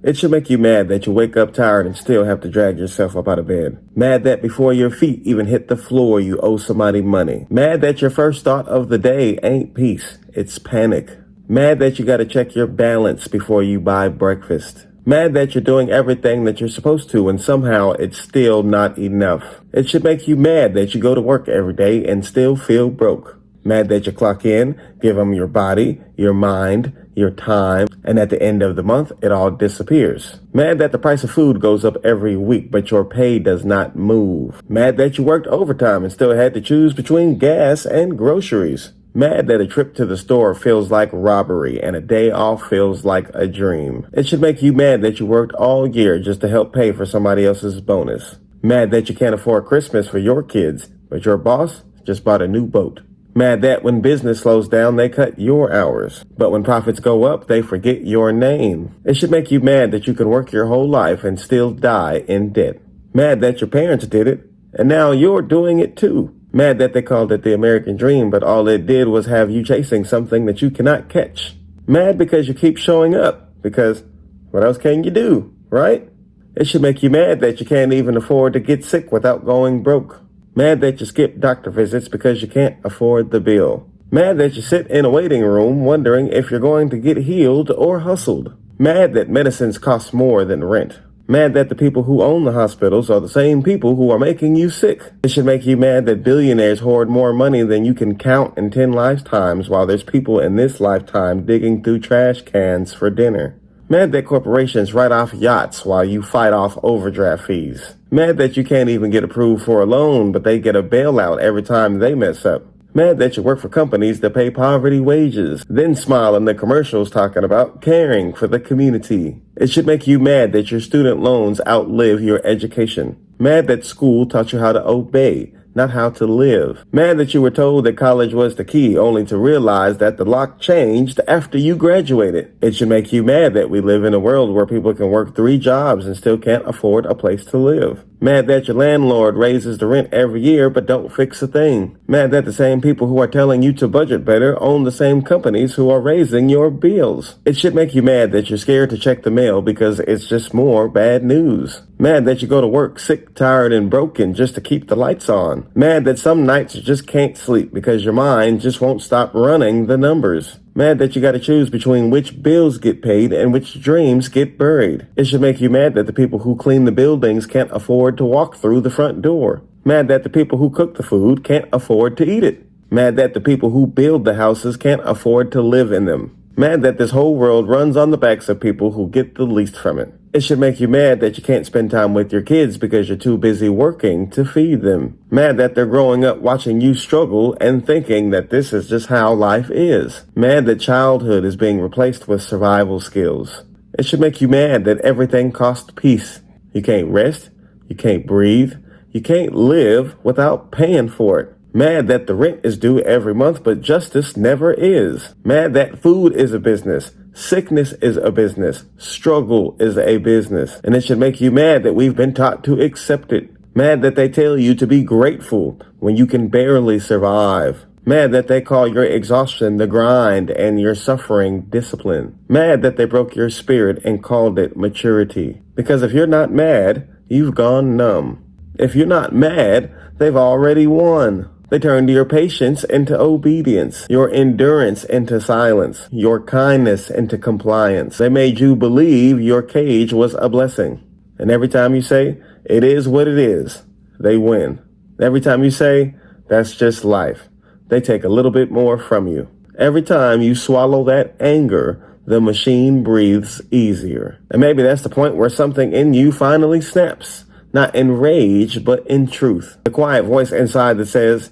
It should make you mad that you wake up tired and still have to drag yourself up out of bed. Mad that before your feet even hit the floor, you owe somebody money. Mad that your first thought of the day ain't peace, it's panic. Mad that you gotta check your balance before you buy breakfast. Mad that you're doing everything that you're supposed to and somehow it's still not enough. It should make you mad that you go to work every day and still feel broke. Mad that you clock in, give them your body, your mind, your time, and at the end of the month, it all disappears. Mad that the price of food goes up every week, but your pay does not move. Mad that you worked overtime and still had to choose between gas and groceries. Mad that a trip to the store feels like robbery and a day off feels like a dream. It should make you mad that you worked all year just to help pay for somebody else's bonus. Mad that you can't afford Christmas for your kids, but your boss just bought a new boat. Mad that when business slows down, they cut your hours. But when profits go up, they forget your name. It should make you mad that you can work your whole life and still die in debt. Mad that your parents did it, and now you're doing it too. Mad that they called it the American dream, but all it did was have you chasing something that you cannot catch. Mad because you keep showing up, because what else can you do, right? It should make you mad that you can't even afford to get sick without going broke. Mad that you skip doctor visits because you can't afford the bill. Mad that you sit in a waiting room wondering if you're going to get healed or hustled. Mad that medicines cost more than rent. Mad that the people who own the hospitals are the same people who are making you sick. It should make you mad that billionaires hoard more money than you can count in 10 lifetimes while there's people in this lifetime digging through trash cans for dinner. Mad that corporations write off yachts while you fight off overdraft fees. Mad that you can't even get approved for a loan, but they get a bailout every time they mess up. Mad that you work for companies that pay poverty wages, then smile in the commercials talking about caring for the community. It should make you mad that your student loans outlive your education. Mad that school taught you how to obey, not how to live. Mad that you were told that college was the key, only to realize that the lock changed after you graduated. It should make you mad that we live in a world where people can work 3 jobs and still can't afford a place to live. Mad that your landlord raises the rent every year but don't fix a thing. Mad that the same people who are telling you to budget better own the same companies who are raising your bills. It should make you mad that you're scared to check the mail because it's just more bad news. Mad that you go to work sick, tired, and broken just to keep the lights on. Mad that some nights you just can't sleep because your mind just won't stop running the numbers. Mad that you gotta choose between which bills get paid and which dreams get buried. It should make you mad that the people who clean the buildings can't afford to walk through the front door. Mad that the people who cook the food can't afford to eat it. Mad that the people who build the houses can't afford to live in them. Mad that this whole world runs on the backs of people who get the least from it. It should make you mad that you can't spend time with your kids because you're too busy working to feed them. Mad that they're growing up watching you struggle and thinking that this is just how life is. Mad that childhood is being replaced with survival skills. It should make you mad that everything costs peace. You can't rest, you can't breathe, you can't live without paying for it. Mad that the rent is due every month, but justice never is. Mad that food is a business. Sickness is a business. Struggle is a business. And it should make you mad that we've been taught to accept it. Mad that they tell you to be grateful when you can barely survive. Mad that they call your exhaustion the grind and your suffering discipline. Mad that they broke your spirit and called it maturity. Because if you're not mad, you've gone numb. If you're not mad, they've already won. They turned your patience into obedience, your endurance into silence, your kindness into compliance. They made you believe your cage was a blessing. And every time you say, it is what it is, they win. Every time you say, that's just life, they take a little bit more from you. Every time you swallow that anger, the machine breathes easier. And maybe that's the point where something in you finally snaps. Not in rage, but in truth. The quiet voice inside that says,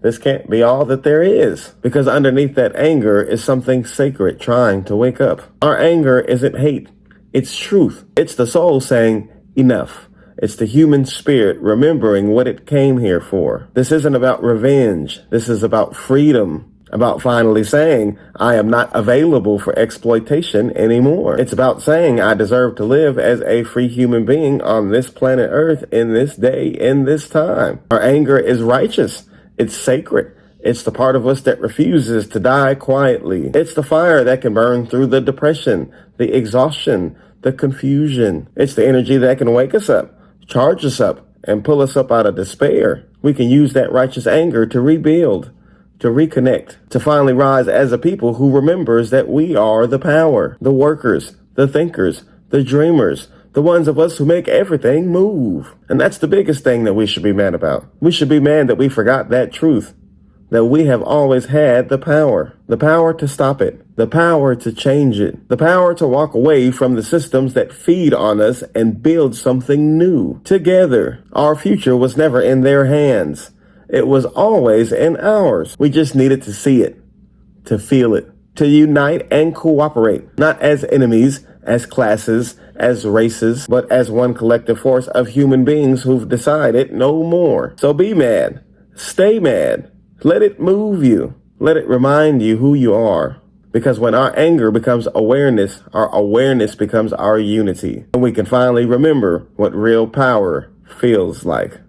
this can't be all that there is. Because underneath that anger is something sacred trying to wake up. Our anger isn't hate. It's truth. It's the soul saying, enough. It's the human spirit remembering what it came here for. This isn't about revenge. This is about freedom. About finally saying, I am not available for exploitation anymore. It's about saying I deserve to live as a free human being on this planet Earth in this day, in this time. Our anger is righteous. It's sacred. It's the part of us that refuses to die quietly. It's the fire that can burn through the depression, the exhaustion, the confusion. It's the energy that can wake us up, charge us up, and pull us up out of despair. We can use that righteous anger to rebuild, to reconnect, to finally rise as a people who remembers that we are the power, the workers, the thinkers, the dreamers, the ones of us who make everything move. And that's the biggest thing that we should be mad about. We should be mad that we forgot that truth, that we have always had the power to stop it, the power to change it, the power to walk away from the systems that feed on us and build something new. Together, our future was never in their hands. It was always in ours. We just needed to see it, to feel it, to unite and cooperate, not as enemies, as classes, as races, but as one collective force of human beings who've decided no more. So be mad. Stay mad. Let it move you. Let it remind you who you are. Because when our anger becomes awareness, our awareness becomes our unity. And we can finally remember what real power feels like.